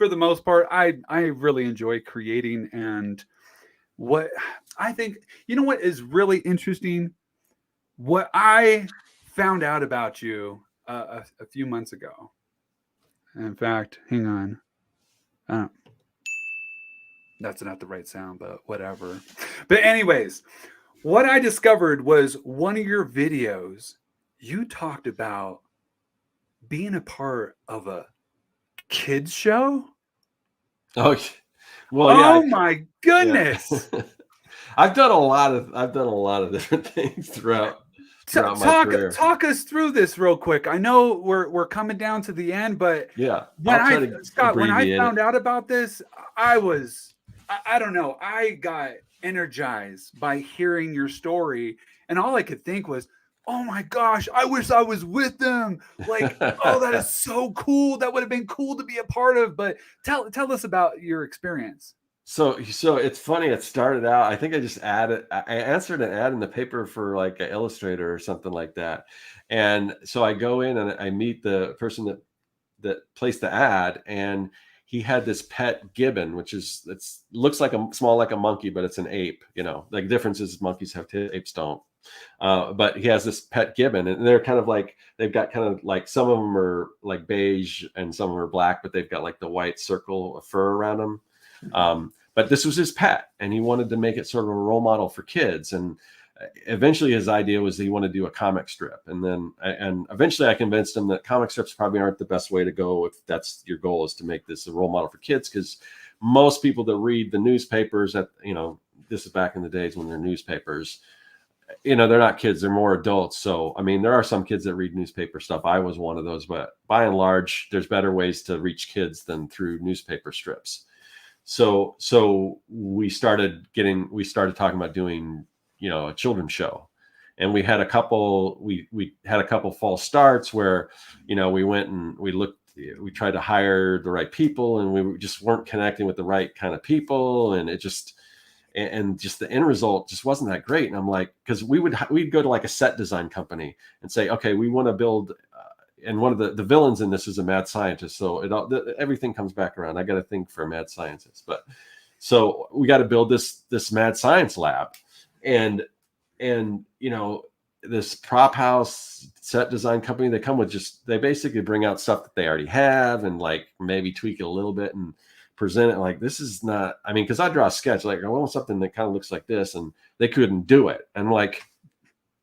for the most part, I really enjoy creating. And what I think, you know what is really interesting? What I found out about you a few months ago. In fact, hang on. Uh, that's not the right sound, but whatever. But anyways, what I discovered was one of your videos. You talked about being a part of a kids show. Oh, well, yeah, Oh my yeah. goodness. I've done a lot of different things throughout my Talk career. talk us through this real quick. I know we're coming down to the end, but Yeah, when I'll I try to Scott, when I abbreviate it. found out about this, I was I don't know, I got energized by hearing your story, and all I could think was, "Oh my gosh, I wish I was with them." Like, "Oh, that is so cool. That would have been cool to be a part of." But tell us about your experience. So it's funny. It started out. I think I answered an ad in the paper for like an illustrator or something like that, and so I go in and I meet the person that placed the ad, and he had this pet gibbon, which is it's looks like a small like a monkey, but it's an ape. You know, like the difference is monkeys have tails, apes don't. But he has this pet gibbon, and they're kind of like they've got kind of like some of them are like beige and some of them are black, but they've got like the white circle of fur around them. But this was his pet, and he wanted to make it sort of a role model for kids. And eventually, his idea was that he wanted to do a comic strip. And eventually, I convinced him that comic strips probably aren't the best way to go if that's your goal, is to make this a role model for kids, because most people that read the newspapers this is back in the days when they're newspapers, they're not kids, they're more adults. So, I mean, there are some kids that read newspaper stuff. I was one of those, but by and large, there's better ways to reach kids than through newspaper strips. So we started talking about doing, a children's show. And we had a couple false starts where, we went and we tried to hire the right people, and we just weren't connecting with the right kind of people. And just the end result just wasn't that great. And I'm like, because we'd go to like a set design company and say, okay, we want to build, and one of the villains in this is a mad scientist. So everything comes back around. I got to think for a mad scientist, but so we got to build this mad science lab, and this prop house set design company, they basically bring out stuff that they already have and like maybe tweak it a little bit and present it like, this is not, I mean, because I draw a sketch, like I want something that kind of looks like this, and they couldn't do it. And like,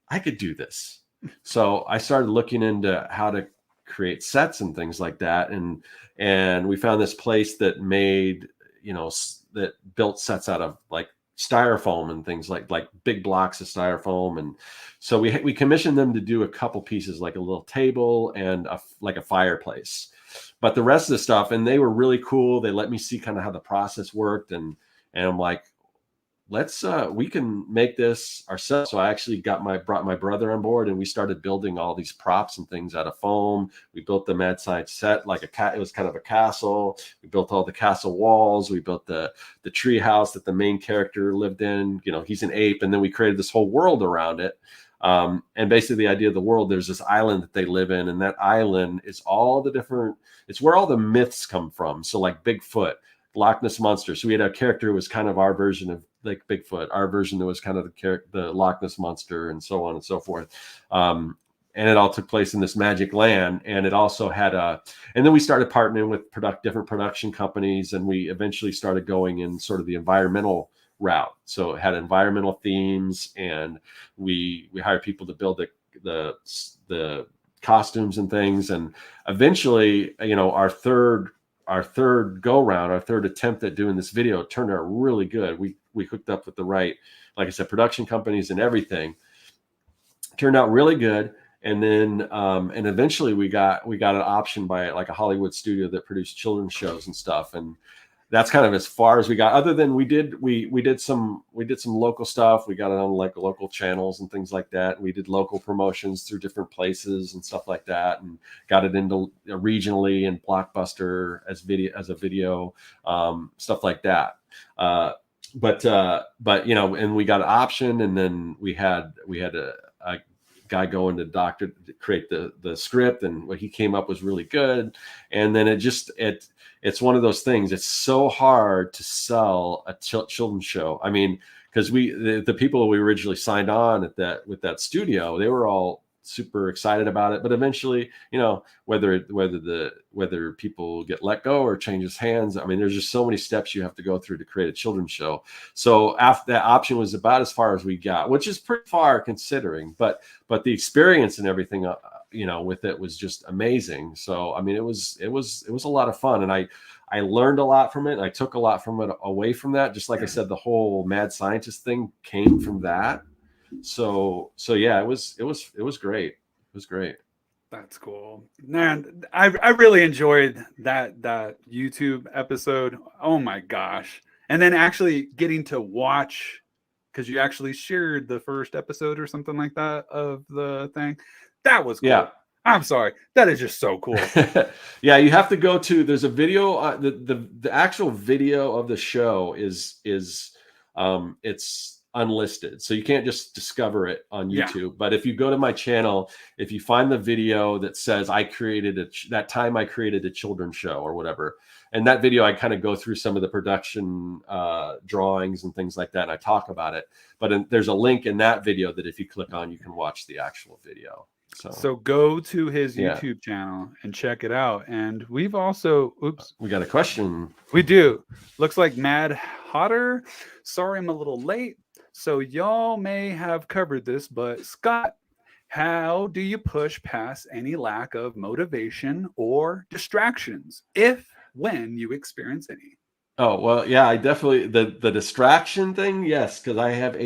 I could do this. So I started looking into how to create sets and things like that. And we found this place that made, that built sets out of like styrofoam and things like big blocks of styrofoam. And so we commissioned them to do a couple pieces, like a little table and like a fireplace. But the rest of the stuff, and they were really cool. They let me see kind of how the process worked. And I'm like, we can make this ourselves. So I actually brought my brother on board, and we started building all these props and things out of foam. We built the Mad Science set, like it was kind of a castle. We built all the castle walls. We built the tree house that the main character lived in. He's an ape. And then we created this whole world around it. And basically the idea of the world, there's this island that they live in, and that island is it's where all the myths come from. So like Bigfoot, Loch Ness Monster. So we had a character who was kind of our version of like Bigfoot, our version that was kind of the Loch Ness Monster, and so on and so forth. And it all took place in this magic land. And it also had and then we started partnering with different production companies, and we eventually started going in sort of the environmental route. So it had environmental themes, and we hired people to build the costumes and things. And eventually, our third go round, our third attempt at doing this video turned out really good. We hooked up with the right, like I said, production companies and everything. Turned out really good. And then and eventually we got an option by like a Hollywood studio that produced children's shows and stuff. And that's kind of as far as we got, other than we did some local stuff. We got it on like local channels and things like that. We did local promotions through different places and stuff like that, and got it into regionally and Blockbuster as a video, stuff like that. But and we got an option, and then we had a guy going to doctor to create the script, and what he came up was really good. And then it's one of those things. It's so hard to sell a children's show. I mean, because the people we originally signed on with that studio, they were all super excited about it, but eventually, you know, whether people get let go or changes hands, I mean, there's just so many steps you have to go through to create a children's show. So after that option was about as far as we got, which is pretty far considering, but the experience and everything, you know, with it was just amazing. So I mean, it was a lot of fun, and I learned a lot from it. And I took a lot from it away from that. Just like I said, the whole mad scientist thing came from that. So yeah, it was great. It was great. That's cool, man. I really enjoyed that YouTube episode. Oh my gosh. And then actually getting to watch, because you actually shared the first episode or something like that of the thing. That was cool. Yeah. I'm sorry. That is just so cool. Yeah, you have to go to, there's a video, the actual video of the show is it's unlisted, so you can't just discover it on YouTube. Yeah. But if you go to my channel, if you find the video that says I created a children's show or whatever, and that video, I kind of go through some of the production drawings and things like that, and I talk about it. But there's a link in that video that if you click on, you can watch the actual video. So go to his YouTube channel and check it out. And we've also, we got a question. We do. Looks like Mad Hotter. Sorry, I'm a little late. So y'all may have covered this, but Scott, how do you push past any lack of motivation or distractions, when you experience any? Oh, well, yeah, I definitely, the distraction thing, yes, because I have